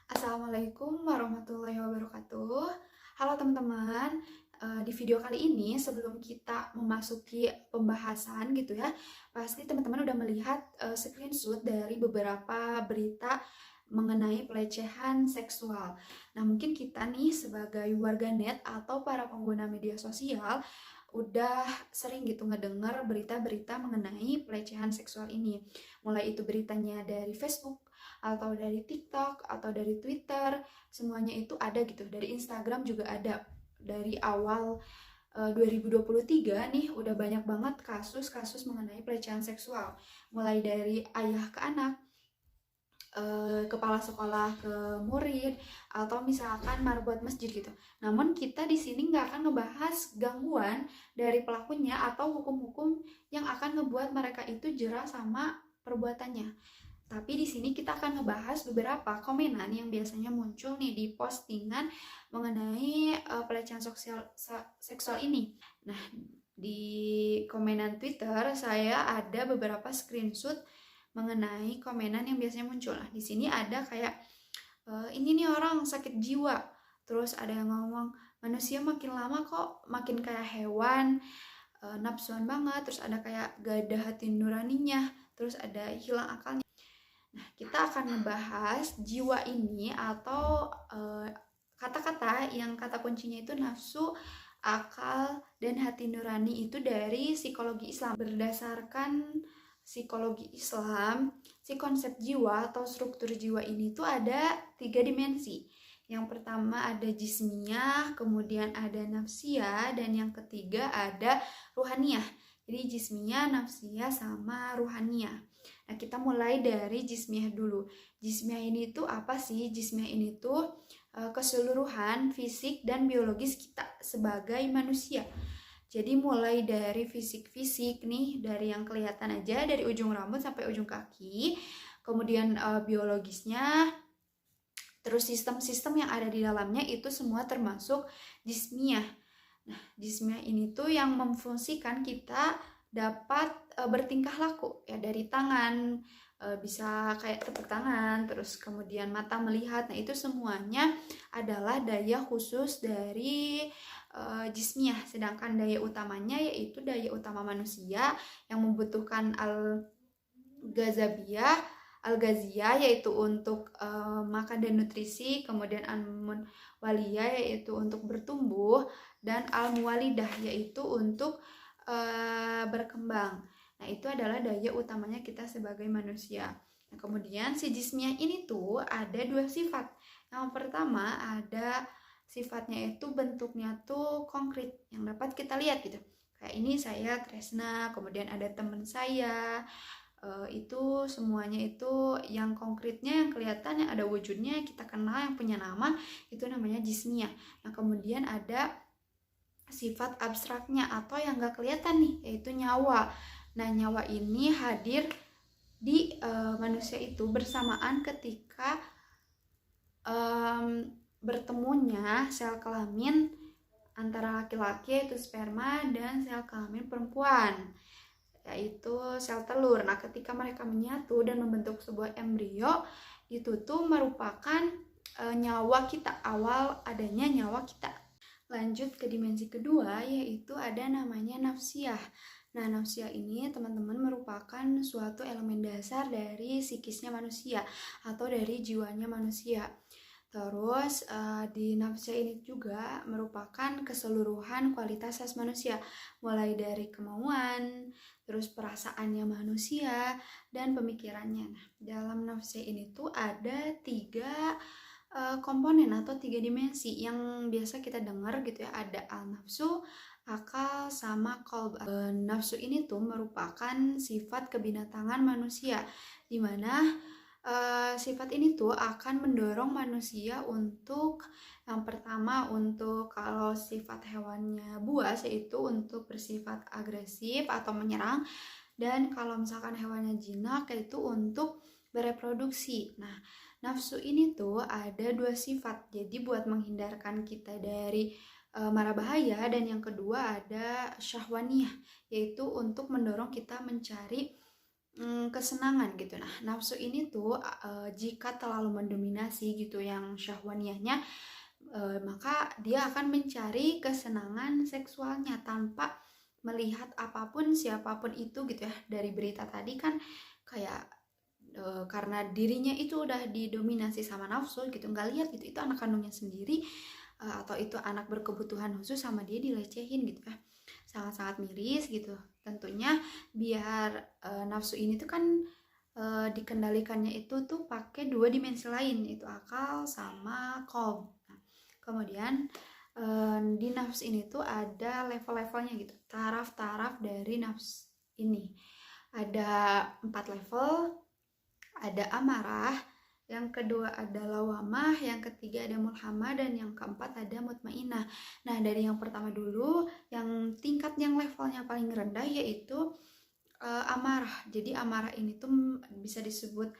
Assalamualaikum warahmatullahi wabarakatuh. Halo teman-teman. Di video kali ini sebelum kita memasuki pembahasan gitu ya, pasti teman-teman udah melihat screenshot dari beberapa berita mengenai pelecehan seksual. Nah, mungkin kita nih sebagai warganet atau para pengguna media sosial udah sering gitu ngedenger berita-berita mengenai pelecehan seksual ini. Mulai itu beritanya dari Facebook atau dari TikTok atau dari Twitter, semuanya itu ada gitu. Dari Instagram juga ada. Dari awal 2023 nih udah banyak banget kasus-kasus mengenai pelecehan seksual. Mulai dari ayah ke anak, kepala sekolah ke murid, atau misalkan marbot masjid gitu. Namun kita di sini nggak akan ngebahas gangguan dari pelakunya atau hukum-hukum yang akan ngebuat mereka itu jerah sama perbuatannya. Tapi di sini kita akan ngebahas beberapa komenan yang biasanya muncul nih di postingan mengenai pelecehan seksual ini. Nah, di komenan Twitter saya ada beberapa screenshot mengenai komenan yang biasanya muncul. Nah, di sini ada kayak ini nih orang sakit jiwa. Terus ada yang ngomong manusia makin lama kok makin kayak hewan, nafsuan banget. Terus ada kayak gak ada hati nuraninya. Terus ada hilang akalnya. Nah, kita akan membahas jiwa ini atau kata-kata yang kata kuncinya itu nafsu, akal, dan hati nurani itu dari psikologi Islam. Berdasarkan psikologi Islam, si konsep jiwa atau struktur jiwa ini tuh ada 3 dimensi. Yang pertama ada jismiyah, kemudian ada nafsiyah, dan yang ketiga ada ruhaniyah. Jadi jismiyah, nafsiyah, sama ruhaniyah. Nah, kita mulai dari jismiyah dulu. Jismiyah ini tuh apa sih? Jismiyah ini tuh keseluruhan fisik dan biologis kita sebagai manusia. Jadi mulai dari fisik-fisik nih, dari yang kelihatan aja, dari ujung rambut sampai ujung kaki. Kemudian biologisnya, terus sistem-sistem yang ada di dalamnya itu semua termasuk jismiyah. Nah, jismiyah ini tuh yang memfungsikan kita dapat bertingkah laku ya, dari tangan bisa kayak tepuk tangan, terus kemudian mata melihat. Nah, itu semuanya adalah daya khusus dari jismiyah. Sedangkan daya utamanya yaitu daya utama manusia yang membutuhkan al-ghazabiyah, al-ghaziyah yaitu untuk makan dan nutrisi, kemudian al-munwaliyah yaitu untuk bertumbuh, dan al-muwalidah yaitu untuk berkembang. Nah, itu adalah daya utamanya kita sebagai manusia. Nah, kemudian si jismiyah ini tuh ada 2 sifat. Yang pertama ada sifatnya itu bentuknya tuh konkret yang dapat kita lihat gitu. Kayak ini saya Tresna, kemudian ada teman saya, itu semuanya itu yang konkretnya, yang kelihatan, yang ada wujudnya, kita kenal, yang punya nama, itu namanya jismiyah. Nah, kemudian ada sifat abstraknya atau yang gak kelihatan nih, yaitu nyawa. Nah, nyawa ini hadir di manusia itu bersamaan ketika bertemunya sel kelamin antara laki-laki yaitu sperma dan sel kelamin perempuan yaitu sel telur. Nah, ketika mereka menyatu dan membentuk sebuah embrio, itu tuh merupakan nyawa kita, awal adanya nyawa kita. Lanjut ke dimensi kedua, yaitu ada namanya nafsiyah. Nah, nafsiyah ini teman-teman merupakan suatu elemen dasar dari psikisnya manusia atau dari jiwanya manusia. Terus di nafsiyah ini juga merupakan keseluruhan kualitas manusia, mulai dari kemauan, terus perasaannya manusia, dan pemikirannya. Nah, dalam nafsiyah ini tuh ada 3 komponen atau 3 dimensi yang biasa kita dengar gitu ya. Ada al-nafsu, akal, sama qalb. Nafsu ini tuh merupakan sifat kebinatangan manusia, dimana sifat ini tuh akan mendorong manusia untuk yang pertama, untuk kalau sifat hewannya buas yaitu untuk bersifat agresif atau menyerang, dan kalau misalkan hewannya jinak yaitu untuk bereproduksi. Nah, nafsu ini tuh ada 2 sifat. Jadi buat menghindarkan kita dari mara bahaya, dan yang kedua ada syahwaniyah yaitu untuk mendorong kita mencari kesenangan gitu. Nah, nafsu ini tuh jika terlalu mendominasi gitu yang syahwaniyahnya, maka dia akan mencari kesenangan seksualnya tanpa melihat apapun siapapun itu gitu ya. Dari berita tadi kan kayak karena dirinya itu udah didominasi sama nafsu gitu, nggak lihat gitu itu anak kandungnya sendiri, atau itu anak berkebutuhan khusus sama dia dilecehin gitu ya, sangat-sangat miris gitu. Tentunya biar nafsu ini tuh kan dikendalikannya itu tuh pakai dua dimensi lain, itu akal sama qalb. Nah, kemudian di nafsu ini tuh ada level-levelnya gitu, taraf-taraf dari nafsu ini ada 4 level. Ada amarah, yang kedua ada lawamah, yang ketiga ada mulhamah, dan yang keempat ada mutmainah. Nah, dari yang pertama dulu, yang tingkat yang levelnya paling rendah yaitu amarah. Jadi amarah ini tuh bisa disebut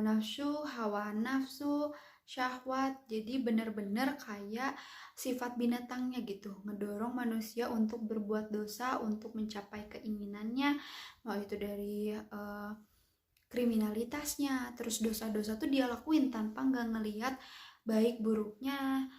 nafsu, hawa nafsu, syahwat. Jadi benar-benar kayak sifat binatangnya gitu, ngedorong manusia untuk berbuat dosa, untuk mencapai keinginannya, mau itu dari kriminalitasnya, terus dosa-dosa tuh dia lakuin tanpa nggak ngelihat baik buruknya,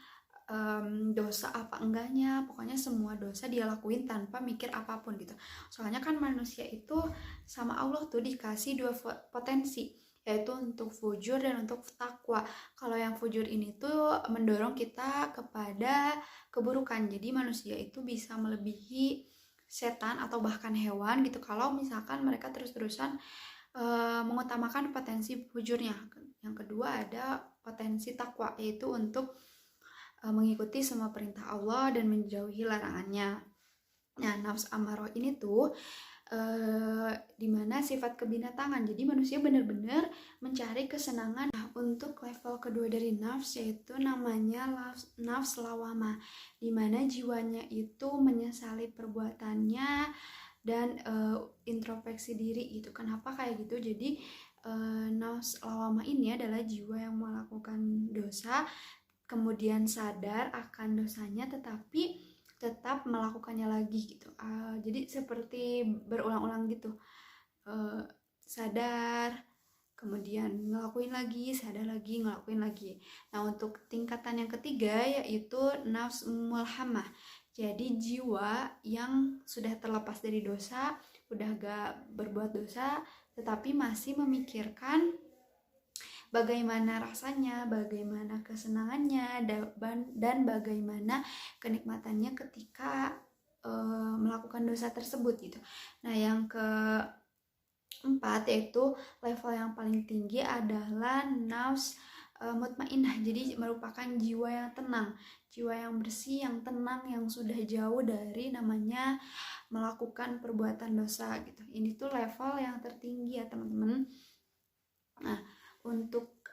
dosa apa enggaknya, pokoknya semua dosa dia lakuin tanpa mikir apapun gitu. Soalnya kan manusia itu sama Allah tuh dikasih dua potensi, yaitu untuk fujur dan untuk takwa. Kalau yang fujur ini tuh mendorong kita kepada keburukan, jadi manusia itu bisa melebihi setan atau bahkan hewan gitu kalau misalkan mereka terus-terusan mengutamakan potensi fujurnya. Yang kedua ada potensi takwa, yaitu untuk mengikuti semua perintah Allah dan menjauhi larangannya. Nah, nafs amarah ini tuh dimana sifat kebinatangan, jadi manusia benar-benar mencari kesenangan. Nah, untuk level kedua dari nafs yaitu namanya nafs lawamah, dimana jiwanya itu menyesali perbuatannya dan introspeksi diri gitu. Kenapa kayak gitu? Jadi nafs lawamah ini adalah jiwa yang melakukan dosa, kemudian sadar akan dosanya tetapi tetap melakukannya lagi gitu. Jadi seperti berulang-ulang gitu, sadar kemudian ngelakuin lagi, sadar lagi, ngelakuin lagi. Nah, untuk tingkatan yang ketiga yaitu nafs mulhamah. Jadi jiwa yang sudah terlepas dari dosa, udah gak berbuat dosa, tetapi masih memikirkan bagaimana rasanya, bagaimana kesenangannya, dan bagaimana kenikmatannya ketika melakukan dosa tersebut gitu. Nah, yang keempat yaitu level yang paling tinggi adalah nafs mutmainah. Jadi merupakan jiwa yang tenang, jiwa yang bersih, yang tenang, yang sudah jauh dari namanya melakukan perbuatan dosa gitu. Ini tuh level yang tertinggi ya teman-teman. Nah, untuk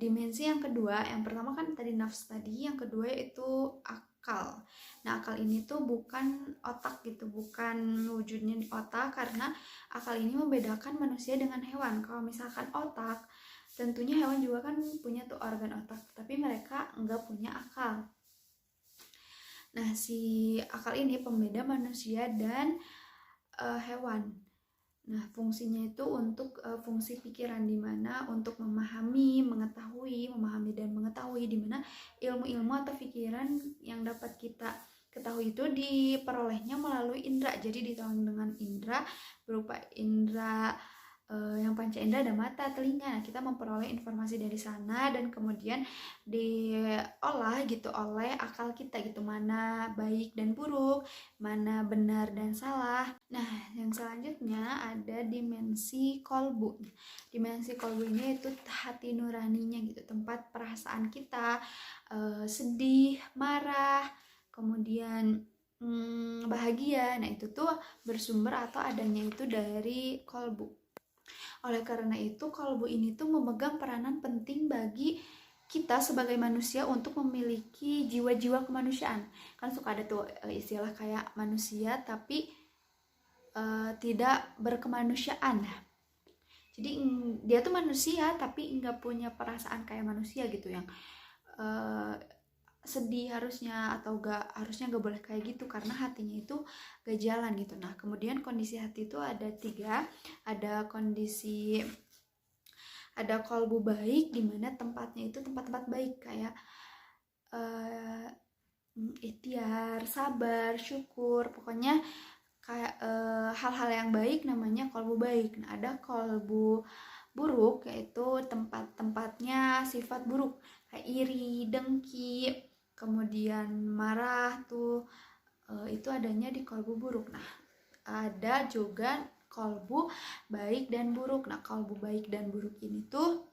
dimensi yang kedua, yang pertama kan tadi nafs tadi, yang kedua yaitu akal. Nah, akal ini tuh bukan otak gitu, bukan wujudnya di otak, karena akal ini membedakan manusia dengan hewan. Kalau misalkan otak, tentunya hewan juga kan punya tuh organ otak, tapi mereka nggak punya akal. Nah, si akal ini pembeda manusia dan hewan. Nah, fungsinya itu untuk fungsi pikiran, dimana untuk memahami, mengetahui, memahami dan mengetahui, dimana ilmu-ilmu atau pikiran yang dapat kita ketahui itu diperolehnya melalui indera. Jadi ditolong dengan indera, berupa indera yang panca indera ada mata, telinga. Nah, kita memperoleh informasi dari sana dan kemudian diolah gitu oleh akal kita gitu, mana baik dan buruk, mana benar dan salah. Nah, yang selanjutnya ada dimensi kolbu. Dimensi kolbu ini itu hati nuraninya gitu, tempat perasaan kita sedih, marah, kemudian bahagia. Nah, itu tuh bersumber atau adanya itu dari kolbu. Oleh karena itu, kolbu ini tuh memegang peranan penting bagi kita sebagai manusia untuk memiliki jiwa-jiwa kemanusiaan. Kan suka ada tuh istilah kayak manusia tapi tidak berkemanusiaan. Jadi dia tuh manusia tapi nggak punya perasaan kayak manusia gitu, yang sedih harusnya, atau harusnya gak boleh kayak gitu karena hatinya itu gak jalan gitu. Nah kemudian kondisi hati itu ada 3, ada kolbu baik, dimana tempatnya itu tempat-tempat baik kayak ikhtiar, sabar, syukur, pokoknya kayak hal-hal yang baik namanya kolbu baik. Nah ada kolbu buruk, yaitu tempat-tempatnya sifat buruk kayak iri, dengki, kemudian marah tuh, itu adanya di kolbu buruk. Nah ada juga kolbu baik dan buruk. Nah kolbu baik dan buruk ini tuh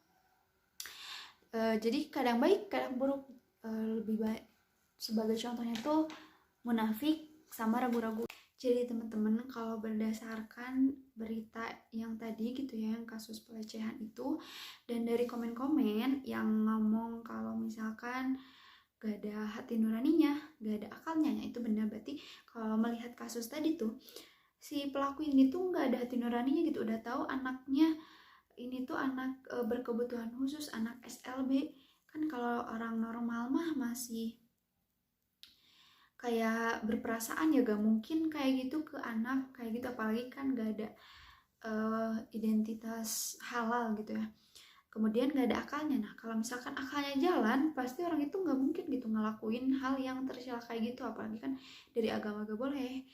jadi kadang baik kadang buruk. Lebih baik sebagai contohnya tuh munafik sama ragu-ragu. Jadi teman-teman, kalau berdasarkan berita yang tadi gitu ya, yang kasus pelecehan itu, dan dari komen-komen yang ngomong kalau misalkan gak ada hati nuraninya, gak ada akalnya, ya itu benar. Berarti kalau melihat kasus tadi tuh, si pelaku ini tuh gak ada hati nuraninya gitu. Udah tahu anaknya ini tuh anak berkebutuhan khusus, anak SLB. Kan kalau orang normal mah masih kayak berperasaan ya, gak mungkin kayak gitu ke anak kayak gitu, apalagi kan gak ada identitas halal gitu ya. Kemudian gak ada akalnya. Nah kalau misalkan akalnya jalan, pasti orang itu gak mungkin gitu ngelakuin hal yang tercela kayak gitu. Apalagi kan dari agama gak boleh,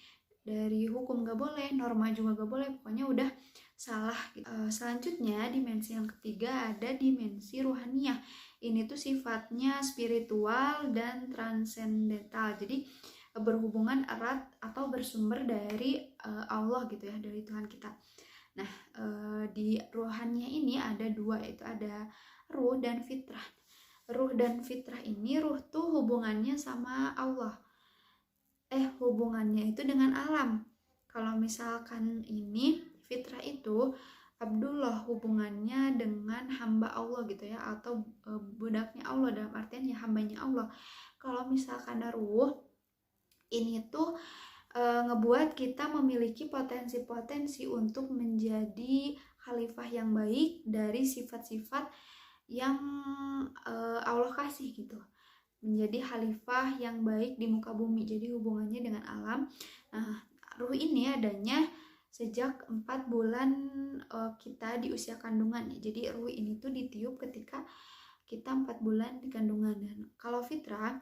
dari hukum gak boleh, norma juga gak boleh, pokoknya udah salah gitu. Selanjutnya dimensi yang ketiga ada dimensi ruhaniyah. Ini tuh sifatnya spiritual dan transendental, jadi berhubungan erat atau bersumber dari Allah gitu ya, dari Tuhan kita. Nah di ruhaniyah ini ada 2, yaitu ada ruh dan fitrah. Ruh dan fitrah ini, ruh tuh hubungannya sama Allah, hubungannya itu dengan alam. Kalau misalkan ini fitrah itu Abdullah, hubungannya dengan hamba Allah gitu ya, atau budaknya Allah, dalam artian ya hambanya Allah. Kalau misalkan ruh ini tuh ngebuat kita memiliki potensi-potensi untuk menjadi khalifah yang baik dari sifat-sifat yang Allah kasih gitu, menjadi khalifah yang baik di muka bumi. Jadi hubungannya dengan alam. Nah ruh ini adanya sejak 4 bulan kita di usia kandungan. Jadi ruh ini tuh ditiup ketika kita 4 bulan di kandungan. Dan kalau fitrah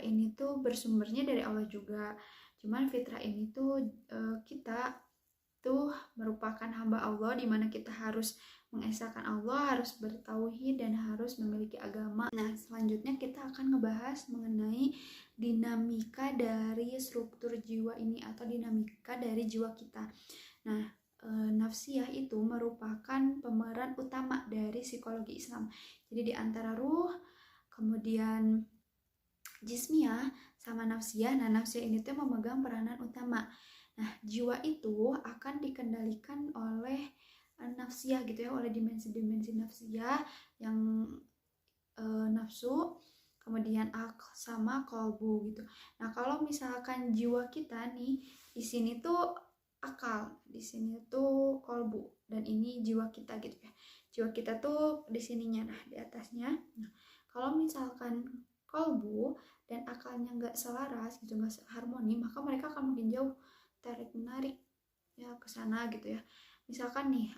ini tuh bersumbernya dari Allah juga. Cuman fitrah ini tuh kita tuh merupakan hamba Allah, dimana kita harus mengesahkan Allah, harus bertauhid, dan harus memiliki agama. Nah selanjutnya kita akan ngebahas mengenai dinamika dari struktur jiwa ini, atau dinamika dari jiwa kita. Nah nafsiyah itu merupakan pemeran utama dari psikologi Islam. Jadi di antara ruh, kemudian jismiyah sama nafsiyah. Nah nafsiyah ini tuh memegang peranan utama. Nah jiwa itu akan dikendalikan oleh nafsiyah gitu ya, oleh dimensi-dimensi nafsiyah yang nafsu, kemudian sama kolbu gitu. Nah kalau misalkan jiwa kita nih, di sini tuh akal, di sini tuh kolbu, dan ini jiwa kita gitu ya. Jiwa kita tuh di sininya, nah di atasnya. Nah kalau misalkan kolbu dan akalnya nggak selaras gitu, nggak harmoni, maka mereka akan makin jauh tarik menarik ya ke sana gitu ya. Misalkan nih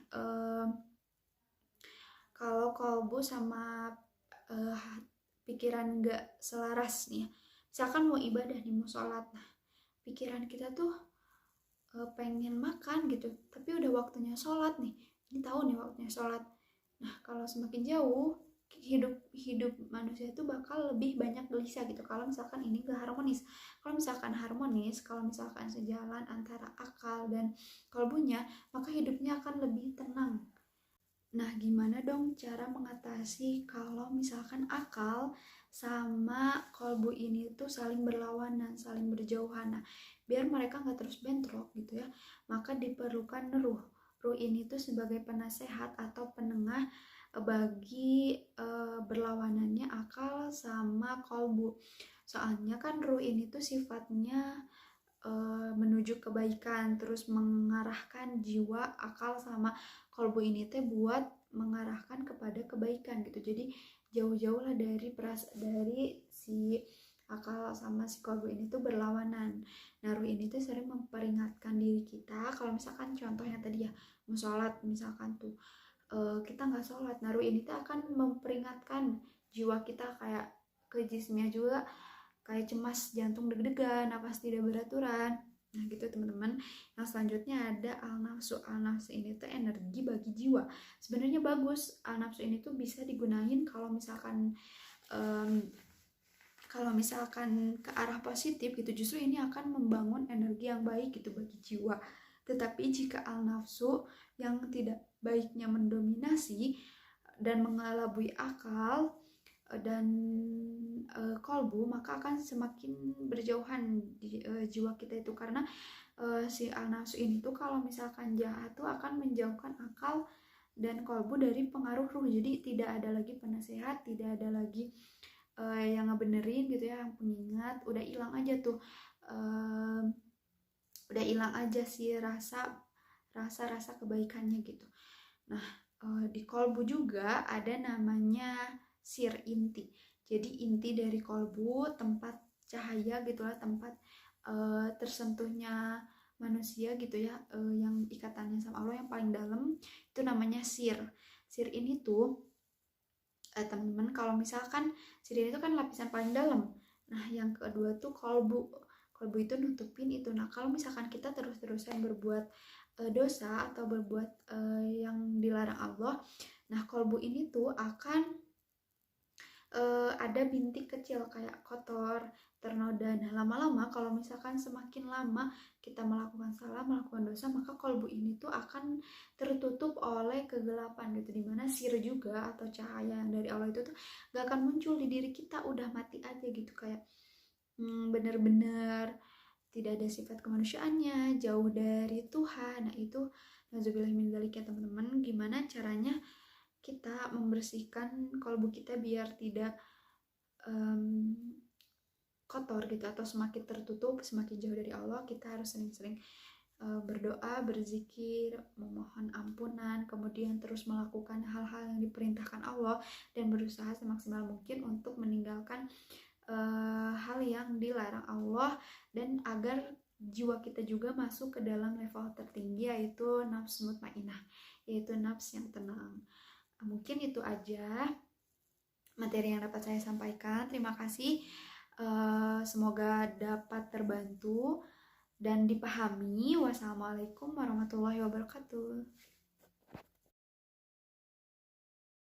kalau kolbu sama pikiran nggak selaras nih, misalkan mau ibadah nih, mau sholat, nah pikiran kita tuh pengen makan gitu, tapi udah waktunya sholat nih, ini tahu nih waktunya sholat. Nah kalau semakin jauh hidup manusia itu bakal lebih banyak gelisah gitu kalau misalkan ini gak harmonis. Kalau misalkan harmonis, kalau misalkan sejalan antara akal dan kolbunya, maka hidupnya akan lebih tenang. Nah gimana dong cara mengatasi kalau misalkan akal sama kolbu ini tuh saling berlawanan, saling berjauhan? Nah biar mereka gak terus bentrok gitu ya, maka diperlukan ruh. Ruh ini tuh sebagai penasehat atau penengah bagi berlawanannya akal sama kolbu. Soalnya kan ruh ini tuh sifatnya menuju kebaikan, terus mengarahkan jiwa, akal sama kolbu ini tuh buat mengarahkan kepada kebaikan gitu. Jadi jauh-jauh lah dari si akal sama si kolbu ini tuh berlawanan. Nah, ruh ini tuh sering memperingatkan diri kita kalau misalkan contohnya tadi ya, mau sholat misalkan tuh kita nggak sholat. Nah, ruh ini tuh akan memperingatkan jiwa kita kayak ke jismnya juga, kayak cemas, jantung deg-degan, napas tidak beraturan. Nah gitu teman-teman. Yang selanjutnya ada al-nafsu. Al-nafsu ini tuh energi bagi jiwa. Sebenarnya bagus, al-nafsu ini tuh bisa digunain kalau misalkan ke arah positif gitu, justru ini akan membangun energi yang baik gitu bagi jiwa. Tetapi jika al-nafsu yang tidak baiknya mendominasi dan mengelabui akal dan kolbu, maka akan semakin berjauhan di jiwa kita itu, karena si al-nafsu ini tuh kalau misalkan jahat tuh akan menjauhkan akal dan kolbu dari pengaruh ruh. Jadi tidak ada lagi penasehat, tidak ada lagi yang ngebenerin gitu ya, yang pengingat, udah hilang aja tuh, udah hilang aja sih rasa kebaikannya gitu. Nah, di kolbu juga ada namanya sir, inti. Jadi inti dari kolbu, tempat cahaya gitulah, tempat tersentuhnya manusia gitu ya, yang ikatannya sama Allah yang paling dalam, itu namanya sir. Sir ini tuh teman-teman, kalau misalkan sir ini tuh kan lapisan paling dalam. Nah, yang kedua tuh kolbu. Kolbu itu nutupin itu. Nah, kalau misalkan kita terus-terusan berbuat dosa atau berbuat yang dilarang Allah, nah kolbu ini tuh akan ada bintik kecil kayak kotor, ternoda. Nah, lama-lama kalau misalkan semakin lama kita melakukan salah, melakukan dosa, maka kolbu ini tuh akan tertutup oleh kegelapan gitu, dimana sir juga atau cahaya yang dari Allah itu tuh gak akan muncul di diri kita, udah mati aja gitu, kayak bener-bener tidak ada sifat kemanusiaannya, jauh dari Tuhan. Nah itu nauzubillah min dzalik ya teman-teman. Gimana caranya kita membersihkan kolbu kita biar tidak kotor gitu, atau semakin tertutup, semakin jauh dari Allah? Kita harus sering-sering berdoa, berzikir, memohon ampunan, kemudian terus melakukan hal-hal yang diperintahkan Allah, dan berusaha semaksimal mungkin untuk meninggalkan hal yang dilarang Allah, dan agar jiwa kita juga masuk ke dalam level tertinggi, yaitu nafs mutmainah, yaitu nafs yang tenang. Mungkin itu aja materi yang dapat saya sampaikan. Terima kasih, semoga dapat terbantu dan dipahami. Wassalamualaikum warahmatullahi wabarakatuh.